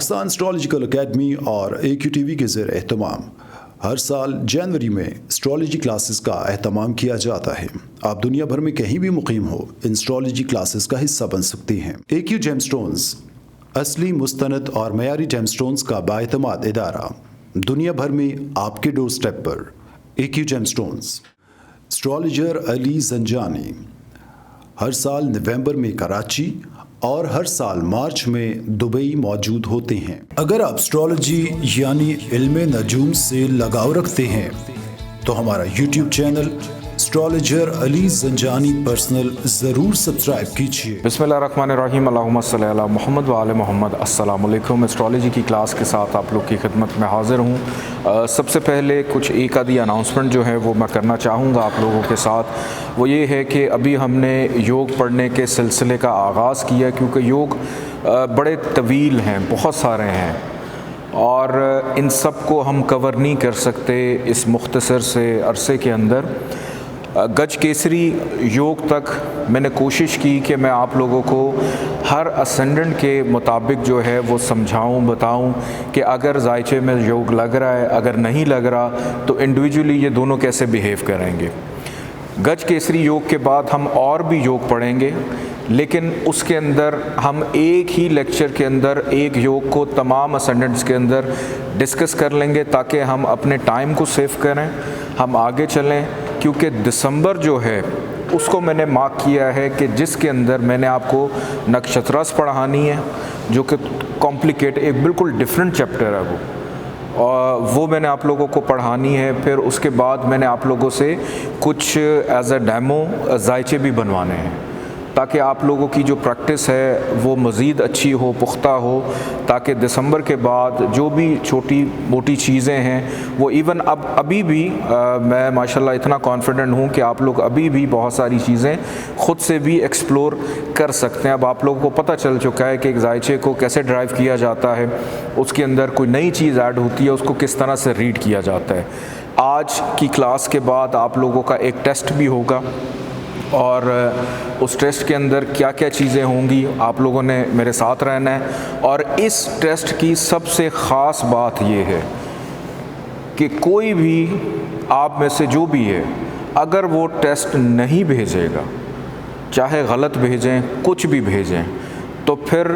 Pakistan astrological academy और AQ TV के ज़ेर एहतमाम हर साल जनवरी में एस्ट्रोलॉजी क्लासेस का एहतमाम किया जाता है। आप दुनिया भर में कहीं भी मुकीम हो, इन एस्ट्रोलॉजी क्लासेस का हिस्सा बन सकते हैं। AQ जेमस्टोन्स असली, मुस्तनद और मयारी जेमस्टोन्स का बाएतमाद इदारा, दुनिया भर में आपके डोर स्टेप पर। AQ gemstones. Astrologer Ali Zanjani हर साल नवंबर में कराची और हर साल मार्च में दुबई मौजूद होते हैं। अगर आप एस्ट्रोलॉजी यानी इल्मे नजूम से लगाव रखते हैं तो हमारा YouTube channel astrologer Ali Zanjani personal ज़रूर सब्सक्राइब कीजिए। बिस्मिल्लाहिर्रहमानिर्रहीम, अल्लाहुम्मा सल्ली अला मुहम्मद व आले मुहम्मद। अस्सलाम वालेकुम। एस्ट्रोलॉजी की क्लास के साथ आप लोग की खिदमत में हाज़िर हूँ। सबसे पहले कुछ एक आधी अनाउंसमेंट जो है वो मैं करना चाहूँगा आप लोगों के साथ। वो ये है कि अभी हमने योग पढ़ने के सिलसिले का आगाज़ किया, क्योंकि योग बड़े तवील हैं, बहुत सारे हैं और इन सब को हम कवर नहीं कर सकते इस मुख्तसर से अरसे के अंदर। गज केसरी योग तक मैंने कोशिश की कि मैं आप लोगों को हर असेंडेंट के मुताबिक जो है वो समझाऊं, बताऊं कि अगर जायचे में योग लग रहा है, अगर नहीं लग रहा तो इंडिविजुअली ये दोनों कैसे बिहेव करेंगे। गज केसरी योग के बाद हम और भी योग पढ़ेंगे, लेकिन उसके अंदर हम एक ही लेक्चर के अंदर एक योग को तमाम असेंडेंट्स के अंदर डिस्कस कर लेंगे, ताकि हम अपने टाइम को सेव करें, हम आगे चलें। क्योंकि दिसंबर जो है उसको मैंने मार्क किया है कि जिसके अंदर मैंने आपको नक्षत्रस पढ़ानी है, जो कि कॉम्प्लिकेट एक बिल्कुल डिफरेंट चैप्टर है और वो मैंने आप लोगों को पढ़ानी है। फिर उसके बाद मैंने आप लोगों से कुछ एज अ डेमो जायचे भी बनवाने हैं, ताकि आप लोगों की जो प्रैक्टिस है वो मज़ीद अच्छी हो, पुख्ता हो, ताकि दिसंबर के बाद जो भी छोटी मोटी चीज़ें हैं वो इवन अभी भी मैं माशाल्लाह इतना कॉन्फिडेंट हूँ कि आप लोग अभी भी बहुत सारी चीज़ें ख़ुद से भी एक्सप्लोर कर सकते हैं। अब आप लोगों को पता चल चुका है कि एक जायचे को कैसे ड्राइव किया जाता है, उसके अंदर कोई नई चीज़ ऐड होती है, उसको किस तरह से रीड किया जाता है। आज की क्लास के बाद आप लोगों का एक टेस्ट भी होगा और उस टेस्ट के अंदर क्या क्या चीज़ें होंगी आप लोगों ने मेरे साथ रहना है। और इस टेस्ट की सबसे ख़ास बात यह है कि कोई भी आप में से जो भी है, अगर वो टेस्ट नहीं भेजेगा, चाहे गलत भेजें, कुछ भी भेजें, तो फिर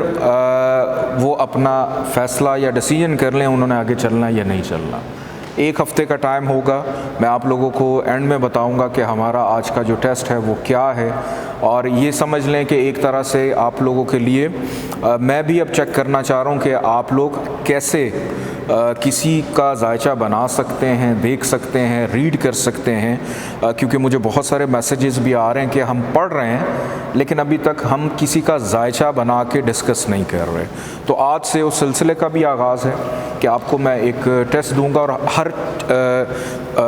वो अपना फ़ैसला या डिसीजन कर लें उन्होंने आगे चलना या नहीं चलना। एक हफ़्ते का टाइम होगा, मैं आप लोगों को एंड में बताऊंगा कि हमारा आज का जो टेस्ट है वो क्या है। और ये समझ लें कि एक तरह से आप लोगों के लिए मैं भी अब चेक करना चाह रहा हूँ कि आप लोग कैसे किसी का जायचा बना सकते हैं, देख सकते हैं, रीड कर सकते हैं। क्योंकि मुझे बहुत सारे मैसेजेस भी आ रहे हैं कि हम पढ़ रहे हैं लेकिन अभी तक हम किसी का जायचा बना के डिस्कस नहीं कर रहे। तो आज से उस सिलसिले का भी आगाज़ है कि आपको मैं एक टेस्ट दूंगा और हर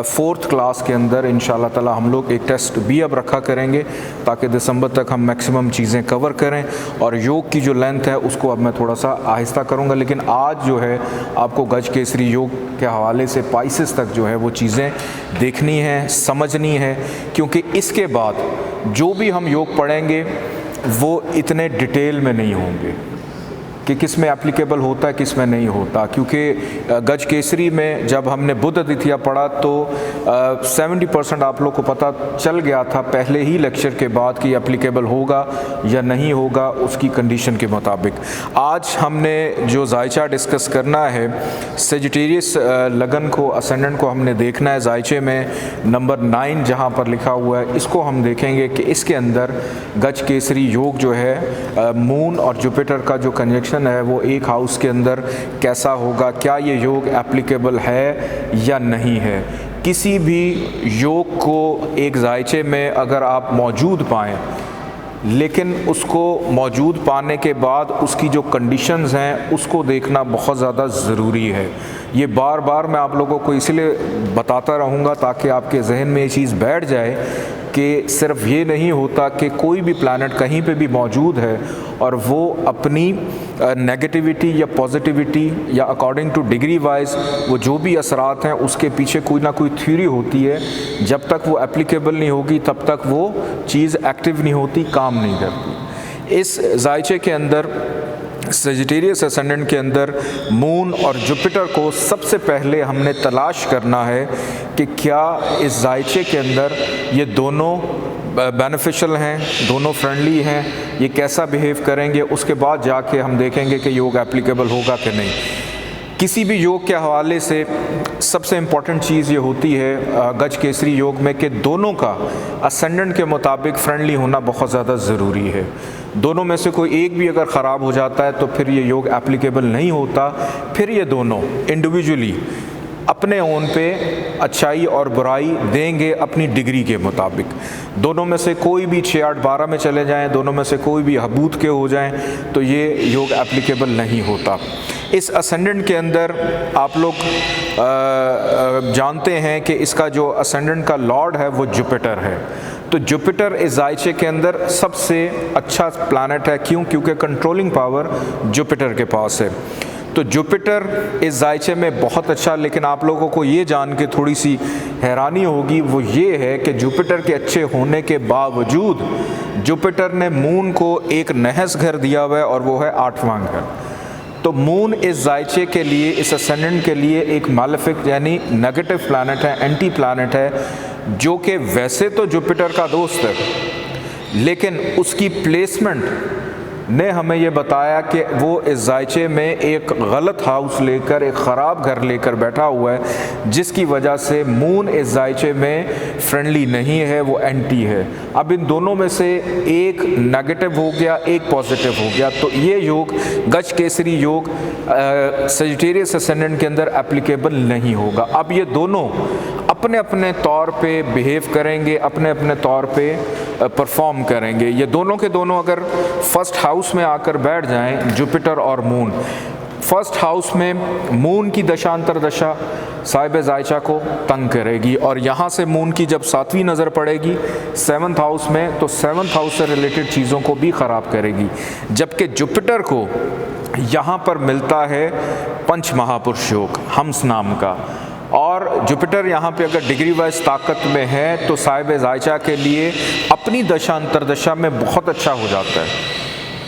4th क्लास के अंदर इंशाल्लाह ताला हम लोग एक टेस्ट भी अब रखा करेंगे, ताकि दिसंबर तक हम मैक्सिमम चीज़ें कवर करें। और योग की जो लेंथ है उसको अब मैं थोड़ा सा आहिस्ता करूँगा, लेकिन आज जो है आपको गज केसरी योग के हवाले से पाइसेस तक जो है वो चीज़ें देखनी है, समझनी है। क्योंकि इसके बाद जो भी हम योग पढ़ेंगे वो इतने डिटेल में नहीं होंगे कि किस में एप्लीकेबल होता है, किस में नहीं होता। क्योंकि गज केसरी में जब हमने बुध अदित्य पढ़ा तो 70% आप लोग को पता चल गया था पहले ही लेक्चर के बाद कि एप्लीकेबल होगा या नहीं होगा उसकी कंडीशन के मुताबिक। आज हमने जो जायचा डिस्कस करना है, सेजिटेरियस लगन को, असेंडेंट को हमने देखना है। जायचे में नंबर 9 जहाँ पर लिखा हुआ है, इसको हम देखेंगे कि इसके अंदर गज केसरी योग जो है मून और जुपिटर का जो कंजक्शन है वो एक हाउस के अंदर कैसा होगा, क्या ये योग एप्लीकेबल है या नहीं है। किसी भी योग को एक जायचे में अगर आप मौजूद पाएं, लेकिन उसको मौजूद पाने के बाद उसकी जो कंडीशंस हैं उसको देखना बहुत ज़्यादा ज़रूरी है। ये बार बार मैं आप लोगों को इसलिए बताता रहूँगा ताकि आपके जहन में ये चीज़ बैठ जाए कि सिर्फ ये नहीं होता कि कोई भी प्लैनेट कहीं पे भी मौजूद है और वो अपनी नेगेटिविटी या पॉजिटिविटी या अकॉर्डिंग टू डिग्री वाइज वो जो भी असरात हैं उसके पीछे कोई ना कोई थ्योरी होती है। जब तक वो एप्लीकेबल नहीं होगी तब तक वो चीज़ एक्टिव नहीं होती, काम नहीं करती। इस जायचे के अंदर सेजिटेरियस असेंडेंट के अंदर मून और जुपिटर को सबसे पहले हमने तलाश करना है कि क्या इस जायचे के अंदर ये दोनों बेनिफिशियल हैं, दोनों फ्रेंडली हैं, ये कैसा बिहेव करेंगे, उसके बाद जाके हम देखेंगे कि योग एप्लीकेबल होगा कि नहीं। किसी भी योग के हवाले से सबसे इम्पॉर्टेंट चीज़ ये होती है गज केसरी योग में कि दोनों का असेंडेंट के मुताबिक फ्रेंडली होना बहुत ज़्यादा ज़रूरी है। दोनों में से कोई एक भी अगर ख़राब हो जाता है तो फिर ये योग एप्लीकेबल नहीं होता। फिर ये दोनों इंडिविजुअली अपने ओन पे अच्छाई और बुराई देंगे अपनी डिग्री के मुताबिक। दोनों में से कोई भी 6, 8, 12 में चले जाएं, दोनों में से कोई भी हबूत के हो जाएं तो ये योग एप्लीकेबल नहीं होता। इस असेंडेंट के अंदर आप लोग जानते हैं कि इसका जो असेंडेंट का लॉर्ड है वो जुपिटर है। तो जुपिटर इस जायचे के अंदर सबसे अच्छा प्लैनेट है। क्यों? क्योंकि कंट्रोलिंग पावर जुपिटर के पास है। तो जुपिटर इस जायचे में बहुत अच्छा, लेकिन आप लोगों को ये जान के थोड़ी सी हैरानी होगी, वो ये है कि जुपिटर के अच्छे होने के बावजूद जुपिटर ने मून को एक नहस घर दिया हुआ है और वो है 8वां घर। तो मून इस जायचे के लिए, इस असेंडेंट के लिए एक मालेफिक यानी नेगेटिव प्लैनेट है, एंटी प्लैनेट है, जो कि वैसे तो जुपिटर का दोस्त है, लेकिन उसकी प्लेसमेंट ने हमें ये बताया कि वो इस जायचे में एक गलत हाउस लेकर, एक ख़राब घर लेकर बैठा हुआ है, जिसकी वजह से मून इस जायचे में फ्रेंडली नहीं है, वो एंटी है। अब इन दोनों में से एक नेगेटिव हो गया, एक पॉजिटिव हो गया, तो ये योग गज केसरी योग सेजिटेरियस असेंडेंट के अंदर एप्लीकेबल नहीं होगा। अब ये दोनों अपने अपने तौर पे बिहेव करेंगे, अपने अपने तौर पे परफॉर्म करेंगे। ये दोनों के दोनों अगर फर्स्ट हाउस में आकर बैठ जाएं, जुपिटर और मून, फर्स्ट हाउस में मून की दशांतर दशा साहिब जायचा को तंग करेगी, और यहाँ से मून की जब 7वीं नज़र पड़ेगी 7th हाउस में, तो 7th हाउस से रिलेटेड चीज़ों को भी ख़राब करेगी। जबकि जुपिटर को यहाँ पर मिलता है पंच महापुरुष योग, हम्स नाम का, और जुपिटर यहाँ पे अगर डिग्री वाइज ताकत में है तो साहिब जायचा के लिए अपनी दशांतर दशा में बहुत अच्छा हो जाता है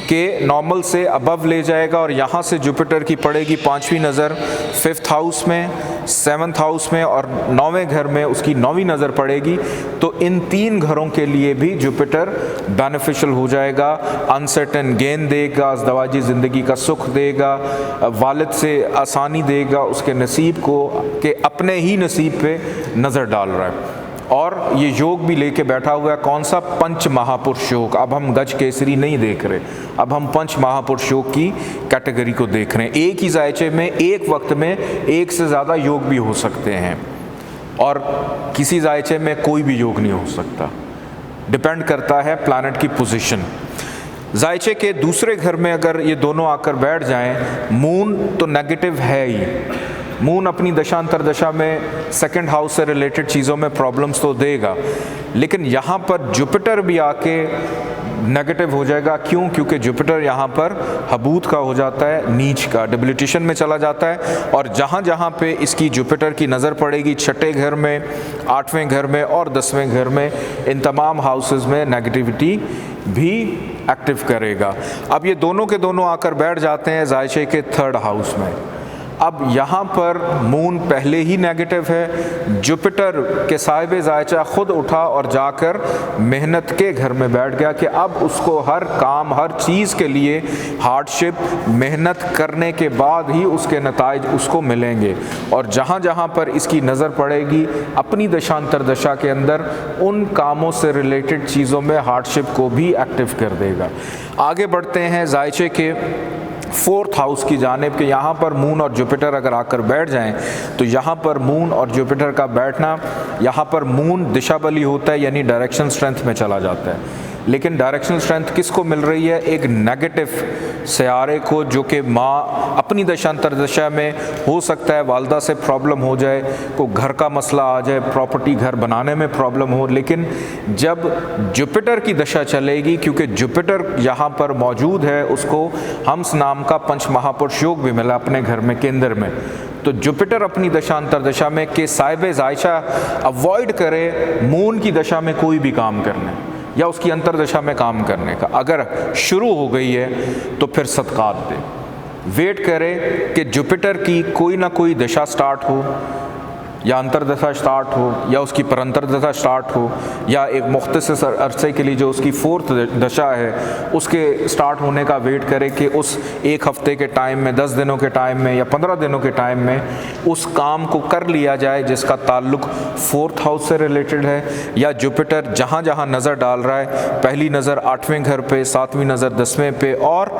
कि नॉर्मल से अबव ले जाएगा। और यहाँ से जुपिटर की पड़ेगी 5वीं नज़र 5th हाउस में, 7th हाउस में, और 9वें घर में उसकी 9वीं नज़र पड़ेगी। तो इन 3 घरों के लिए भी जुपिटर बेनिफिशियल हो जाएगा। अनसर्टेन गेन देगा, अज़दवाजी ज़िंदगी का सुख देगा, वालिद से आसानी देगा, उसके नसीब को कि अपने ही नसीब पे नज़र डाल रहा है। और ये योग भी लेके बैठा हुआ है, कौन सा? पंच महापुरुष योग। अब हम गज केसरी नहीं देख रहे, अब हम पंच महापुरुष योग की कैटेगरी को देख रहे हैं। एक ही जायचे में एक वक्त में एक से ज़्यादा योग भी हो सकते हैं, और किसी जायचे में कोई भी योग नहीं हो सकता। डिपेंड करता है प्लैनेट की पोजीशन। जायचे के दूसरे घर में अगर ये दोनों आकर बैठ जाएं, मून तो नेगेटिव है ही, मून अपनी दशांतर दशा में 2nd हाउस से रिलेटेड चीज़ों में प्रॉब्लम्स तो देगा, लेकिन यहाँ पर जुपिटर भी आके नेगेटिव हो जाएगा। क्यों? क्योंकि जुपिटर यहाँ पर हबूत का हो जाता है, नीच का, डिबिलिटेशन में चला जाता है। और जहाँ जहाँ पे इसकी जुपिटर की नज़र पड़ेगी, 6ठे घर में, 8वें घर में और 10वें घर में, इन तमाम हाउसेस में नेगेटिविटी भी एक्टिव करेगा। अब ये दोनों के दोनों आकर बैठ जाते हैं जायचे के 3rd हाउस में। अब यहाँ पर मून पहले ही नेगेटिव है, जुपिटर के साहिब जायचा खुद उठा और जाकर मेहनत के घर में बैठ गया कि अब उसको हर काम, हर चीज़ के लिए हार्डशिप, मेहनत करने के बाद ही उसके नताइज उसको मिलेंगे। और जहाँ जहाँ पर इसकी नज़र पड़ेगी अपनी दशांतर दशा के अंदर, उन कामों से रिलेटेड चीज़ों में हार्डशिप को भी एक्टिव कर देगा। आगे बढ़ते हैं जायचे के 4th हाउस की जानिब के। यहाँ पर मून और जुपिटर अगर आकर बैठ जाएं तो यहाँ पर मून और जुपिटर का बैठना, यहाँ पर मून दिशा बली होता है यानी डायरेक्शन स्ट्रेंथ में चला जाता है। लेकिन डायरेक्शनल स्ट्रेंथ किसको मिल रही है? एक नेगेटिव सयारे को, जो कि माँ अपनी दशांतर दशा में हो सकता है वालदा से प्रॉब्लम हो जाए, को घर का मसला आ जाए, प्रॉपर्टी घर बनाने में प्रॉब्लम हो। लेकिन जब जुपिटर की दशा चलेगी, क्योंकि जुपिटर यहाँ पर मौजूद है, उसको हम्स नाम का पंच महापुरुष योग भी मिला अपने घर में केंद्र में। तो जुपिटर अपनी दशांतर दशा में कि साहिब जायचा अवॉइड करे मून की दशा में कोई भी काम करने, या उसकी अंतर्दशा में काम करने का। अगर शुरू हो गई है तो फिर सदकात दे, वेट करे कि जुपिटर की कोई ना कोई दशा स्टार्ट हो, या अंतर्दशा स्टार्ट हो, या उसकी परंतर्दशा स्टार्ट हो, या एक मुख्तसर अरसे के लिए जो उसकी 4th दशा है उसके स्टार्ट होने का वेट करे कि उस 1 हफ्ते के टाइम में, 10 दिनों के टाइम में या 15 दिनों के टाइम में उस काम को कर लिया जाए जिसका ताल्लुक 4th हाउस से रिलेटेड है। या जुपिटर जहाँ जहाँ नज़र डाल रहा है, पहली नज़र 8वें घर पे, 7वीं नज़र 10वें पे और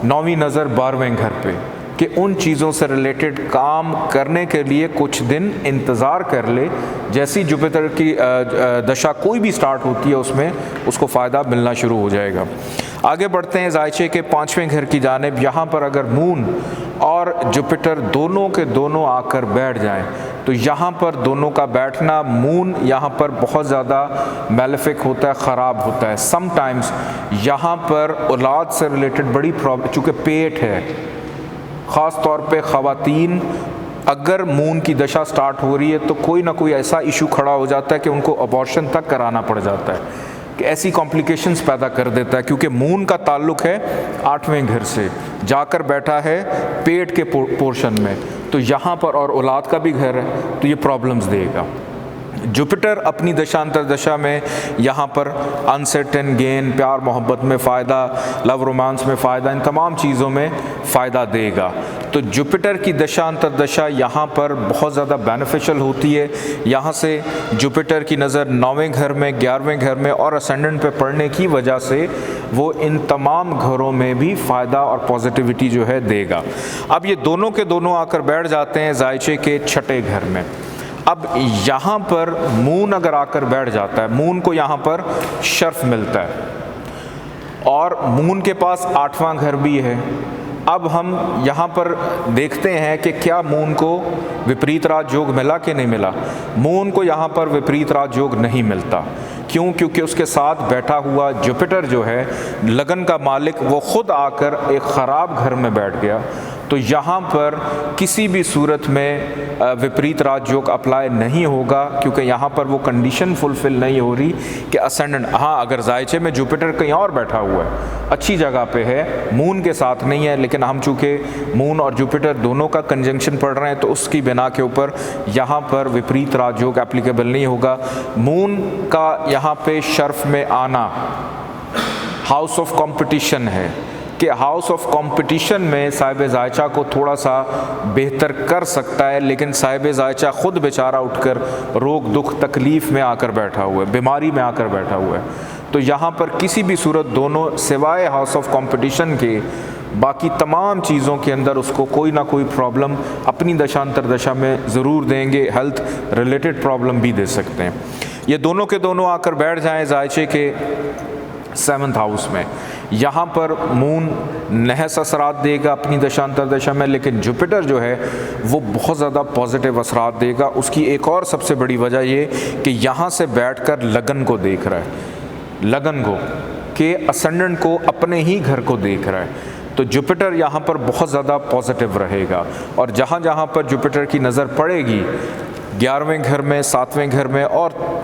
9वीं नज़र 12वें घर पे, कि उन चीज़ों से रिलेटेड काम करने के लिए कुछ दिन इंतज़ार कर ले। जैसी जुपिटर की दशा कोई भी स्टार्ट होती है उसमें उसको फ़ायदा मिलना शुरू हो जाएगा। आगे बढ़ते हैं ज़ायचे के 5वें घर की जानिब। यहाँ पर अगर मून और जुपिटर दोनों के दोनों आकर बैठ जाएं तो यहाँ पर दोनों का बैठना, मून यहाँ पर बहुत ज़्यादा मैलेफिक होता है, ख़राब होता है। समटाइम्स यहाँ पर औलाद से रिलेटेड बड़ी प्रॉब्लम, चूँकि पेट है, ख़ास तौर पे ख़वातीन अगर मून की दशा स्टार्ट हो रही है तो कोई ना कोई ऐसा इशू खड़ा हो जाता है कि उनको अबॉर्शन तक कराना पड़ जाता है, कि ऐसी कॉम्प्लिकेशंस पैदा कर देता है, क्योंकि मून का ताल्लुक है 8वें घर से, जाकर बैठा है पेट के पोर्शन में, तो यहाँ पर और औलाद का भी घर है तो ये प्रॉब्लम्स देगा। जुपिटर अपनी दशा अंतर्दशा में यहाँ पर अनसर्टेन गेन, प्यार मोहब्बत में फ़ायदा, लव रोमांस में फ़ायदा, इन तमाम चीज़ों में फ़ायदा देगा। तो जुपिटर की दशा अंतर्दशा यहाँ पर बहुत ज़्यादा बेनिफिशियल होती है। यहाँ से जुपिटर की नज़र 9वें घर में, 11वें घर में और असेंडेंट पे पड़ने की वजह से वो इन तमाम घरों में भी फ़ायदा और पॉजिटिविटी जो है देगा। अब ये दोनों के दोनों आकर बैठ जाते हैं ज़ायचे के 6ठे घर में। अब यहाँ पर मून अगर आकर बैठ जाता है, मून को यहाँ पर शर्फ मिलता है और मून के पास 8वां घर भी है। अब हम यहाँ पर देखते हैं कि क्या मून को विपरीत राजयोग मिला कि नहीं मिला। मून को यहाँ पर विपरीत राजयोग नहीं मिलता। क्यों? क्योंकि उसके साथ बैठा हुआ जुपिटर जो है, लगन का मालिक, वो खुद आकर एक ख़राब घर में बैठ गया। तो यहाँ पर किसी भी सूरत में विपरीत राजयोग अप्लाई नहीं होगा, क्योंकि यहाँ पर वो कंडीशन फुलफ़िल नहीं हो रही कि असेंडेंट। हाँ, अगर ज़ायचे में जुपिटर कहीं और बैठा हुआ है, अच्छी जगह पे है, मून के साथ नहीं है, लेकिन हम चूँकि मून और जुपिटर दोनों का कंजंक्शन पढ़ रहे हैं तो उसकी बिना के ऊपर यहाँ पर विपरीत राजयोग एप्लीकेबल नहीं होगा। मून का यहाँ पे शर्फ में आना हाउस ऑफ कंपटीशन है, कि हाउस ऑफ कंपटीशन में साहिब ज़ायचा को थोड़ा सा बेहतर कर सकता है, लेकिन साहिब ज़ायचा ख़ुद बेचारा उठकर रोग दुख तकलीफ़ में आकर बैठा हुआ है, बीमारी में आकर बैठा हुआ है। तो यहाँ पर किसी भी सूरत दोनों सिवाय हाउस ऑफ कंपटीशन के बाकी तमाम चीज़ों के अंदर उसको कोई ना कोई प्रॉब्लम अपनी दशांतरदशा में ज़रूर देंगे, हेल्थ रिलेटेड प्रॉब्लम भी दे सकते हैं। ये दोनों के दोनों आकर बैठ जाएँ ज़ायचे के 7th हाउस में। यहाँ पर मून नहस असरात देगा अपनी दशांतरदशा में, लेकिन जुपिटर जो है वो बहुत ज़्यादा पॉजिटिव असरात देगा। उसकी एक और सबसे बड़ी वजह ये कि यहाँ से बैठकर लगन को देख रहा है, लगन को, कि असेंडेंट को, अपने ही घर को देख रहा है। तो जुपिटर यहाँ पर बहुत ज़्यादा पॉजिटिव रहेगा। और जहाँ जहाँ पर जुपिटर की नज़र पड़ेगी, 11वें घर में, 7वें घर में और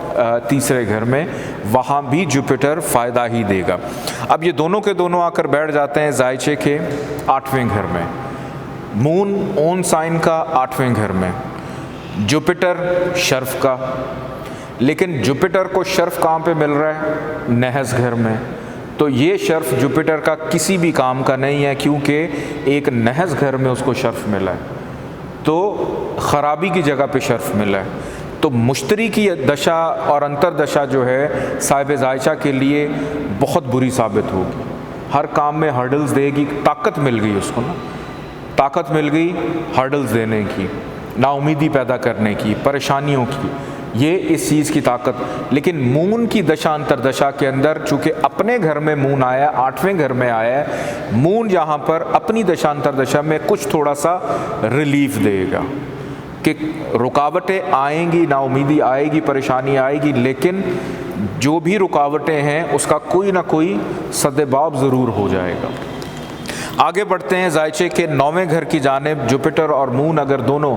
तीसरे घर में, वहाँ भी जुपिटर फ़ायदा ही देगा। अब ये दोनों के दोनों आकर बैठ जाते हैं ज़ायचे के 8वें घर में। मून ओन साइन का 8वें घर में, जुपिटर शर्फ का। लेकिन जुपिटर को शर्फ कहाँ पे मिल रहा है? नहस घर में। तो ये शर्फ जुपिटर का किसी भी काम का नहीं है, क्योंकि एक नहस घर में उसको शर्फ मिला है, तो ख़राबी की जगह पे शर्फ मिला है। तो मुश्तरी की दशा और अंतरदशा जो है साहिब ज़ायचा के लिए बहुत बुरी साबित होगी। हर काम में हर्डल्स देगी। ताकत मिल गई उसको ना, ताकत मिल गई हर्डल्स देने की, नाउमीदी पैदा करने की, परेशानियों की, ये इस चीज़ की ताकत। लेकिन मून की दशा अंतरदशा के अंदर चूँकि अपने घर में मून आया, 8वें घर में आया है, मून यहाँ पर अपनी दशा अंतरदशा में कुछ थोड़ा सा रिलीफ देगा कि रुकावटें आएंगी, नाउमीदी आएगी, परेशानी आएगी, लेकिन जो भी रुकावटें हैं उसका कोई ना कोई सद्देबाब ज़रूर हो जाएगा। आगे बढ़ते हैं जायचे के 9वें घर की जानिब। जुपिटर और मून अगर दोनों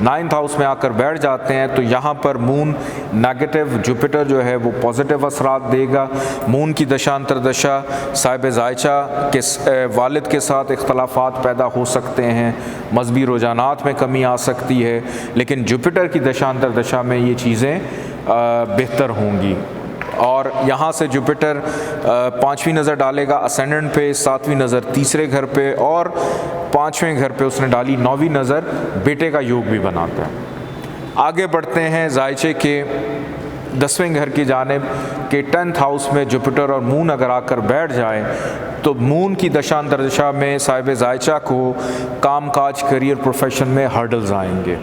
9th हाउस में आकर बैठ जाते हैं तो यहाँ पर मून नेगेटिव, जुपिटर जो है वो पॉजिटिव असरात देगा। मून की दशा अंतरदशा साहिब जायचा के वालिद के साथ इख्तलाफात पैदा हो सकते हैं, मजहबी रुझानात में कमी आ सकती है, लेकिन जुपिटर की दशा अंतरदशा में ये चीज़ें बेहतर होंगी। और यहाँ से जुपिटर 5वीं नज़र डालेगा असेंडेंट पे, 7वीं नज़र तीसरे घर पे, और 5वें घर पे उसने डाली 9वीं नज़र बेटे का योग भी बनाता है। आगे बढ़ते हैं जायचे के 10वें घर की जानिब के 10th हाउस में जुपिटर और मून अगर आकर बैठ जाए तो मून की दशा अंतरदशा में साहिब जायचा को कामकाज, करियर, प्रोफेशन में हर्डल्स आएंगे,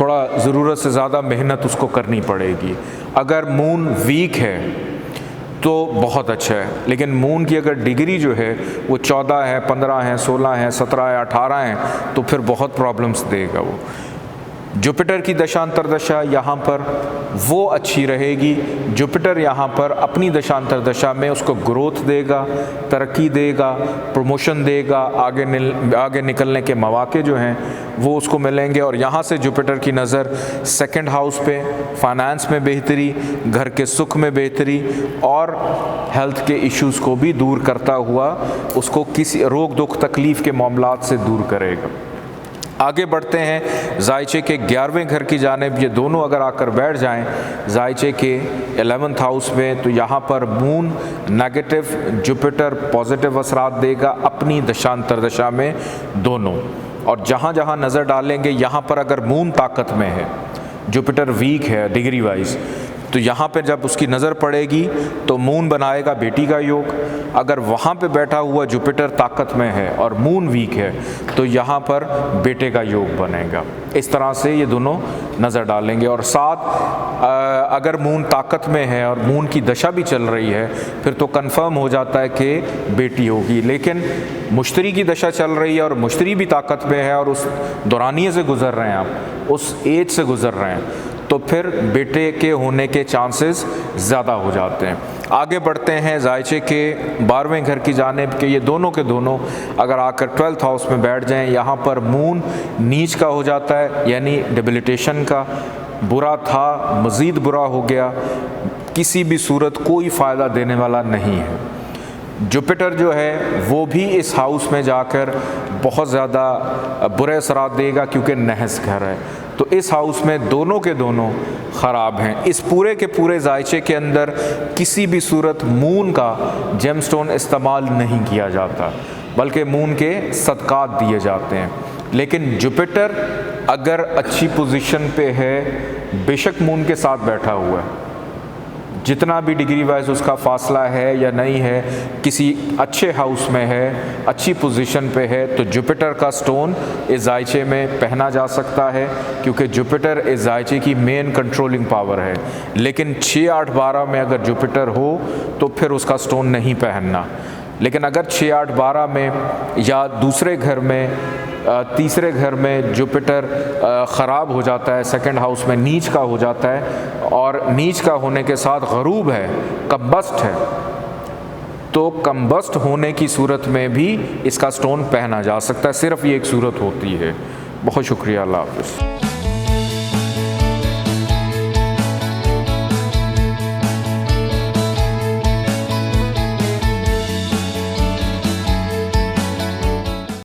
थोड़ा ज़रूरत से ज़्यादा मेहनत उसको करनी पड़ेगी। अगर मून वीक है तो बहुत अच्छा है, लेकिन मून की अगर डिग्री जो है वो 14 है, 15 है, 16 है, 17 है, 18 है तो फिर बहुत प्रॉब्लम्स देगा वो। जुपिटर की दशा अंतरदशा यहाँ पर वो अच्छी रहेगी। जुपिटर यहाँ पर अपनी दशा अंतरदशा में उसको ग्रोथ देगा, तरक्की देगा, प्रमोशन देगा, आगे निकलने के मौके जो हैं वो उसको मिलेंगे। और यहाँ से जुपिटर की नज़र 2nd हाउस पे फाइनेंस में बेहतरी, घर के सुख में बेहतरी और हेल्थ के इश्यूज़ को भी दूर करता हुआ उसको किसी रोग दुख तकलीफ़ के मामलात से दूर करेगा। आगे बढ़ते हैं जायचे के 11वें घर की जानिब। ये दोनों अगर आकर बैठ जाएं जायचे के 11th हाउस में तो यहाँ पर मून नेगेटिव, जुपिटर पॉजिटिव असरात देगा अपनी दशांतरदशा में दोनों। और जहाँ जहाँ नज़र डालेंगे यहाँ पर अगर मून ताकत में है, जुपिटर वीक है डिग्री वाइज, तो यहाँ पे जब उसकी नज़र पड़ेगी तो मून बनाएगा बेटी का योग। अगर वहाँ पे बैठा हुआ जुपिटर ताकत में है और मून वीक है तो यहाँ पर बेटे का योग बनेगा। इस तरह से ये दोनों नज़र डालेंगे। और साथ अगर मून ताकत में है और मून की दशा भी चल रही है फिर तो कंफर्म हो जाता है कि बेटी होगी। लेकिन मुश्तरी की दशा चल रही है और मुश्तरी भी ताकत में है और उस दौरानिए से गुज़र रहे हैं आप, उस एज से गुज़र रहे हैं, तो फिर बेटे के होने के चांसेस ज़्यादा हो जाते हैं। आगे बढ़ते हैं जायचे के 12वें घर की जानिब के ये दोनों के दोनों अगर आकर 12th हाउस में बैठ जाएं, यहाँ पर मून नीच का हो जाता है, यानी डिबिलिटेशन का, बुरा था मज़ीद बुरा हो गया, किसी भी सूरत कोई फ़ायदा देने वाला नहीं है। जुपिटर जो है वो भी इस हाउस में जाकर बहुत ज़्यादा बुरे असरात देगा क्योंकि नहस घर है, तो इस हाउस में दोनों के दोनों ख़राब हैं। इस पूरे के पूरे जायचे के अंदर किसी भी सूरत मून का जेमस्टोन इस्तेमाल नहीं किया जाता, बल्कि मून के सदक़ात दिए जाते हैं। लेकिन जुपिटर अगर अच्छी पोजीशन पे है, बेशक मून के साथ बैठा हुआ है, जितना भी डिग्री वाइज उसका फासला है या नहीं है, किसी अच्छे हाउस में है, अच्छी पोजीशन पे है, तो जुपिटर का स्टोन इस जायचे में पहना जा सकता है क्योंकि जुपिटर इस जायचे की मेन कंट्रोलिंग पावर है। लेकिन 6, 8, 12 में अगर जुपिटर हो तो फिर उसका स्टोन नहीं पहनना। लेकिन अगर 6, 8, 12 में या दूसरे घर में, तीसरे घर में जुपिटर ख़राब हो जाता है, 2nd हाउस में नीच का हो जाता है और नीच का होने के साथ गरूब है, कम्बस्ट है, तो कम्बस्ट होने की सूरत में भी इसका स्टोन पहना जा सकता है। सिर्फ ये एक सूरत होती है। बहुत शुक्रिया, अल्लाह हाफ़िज़।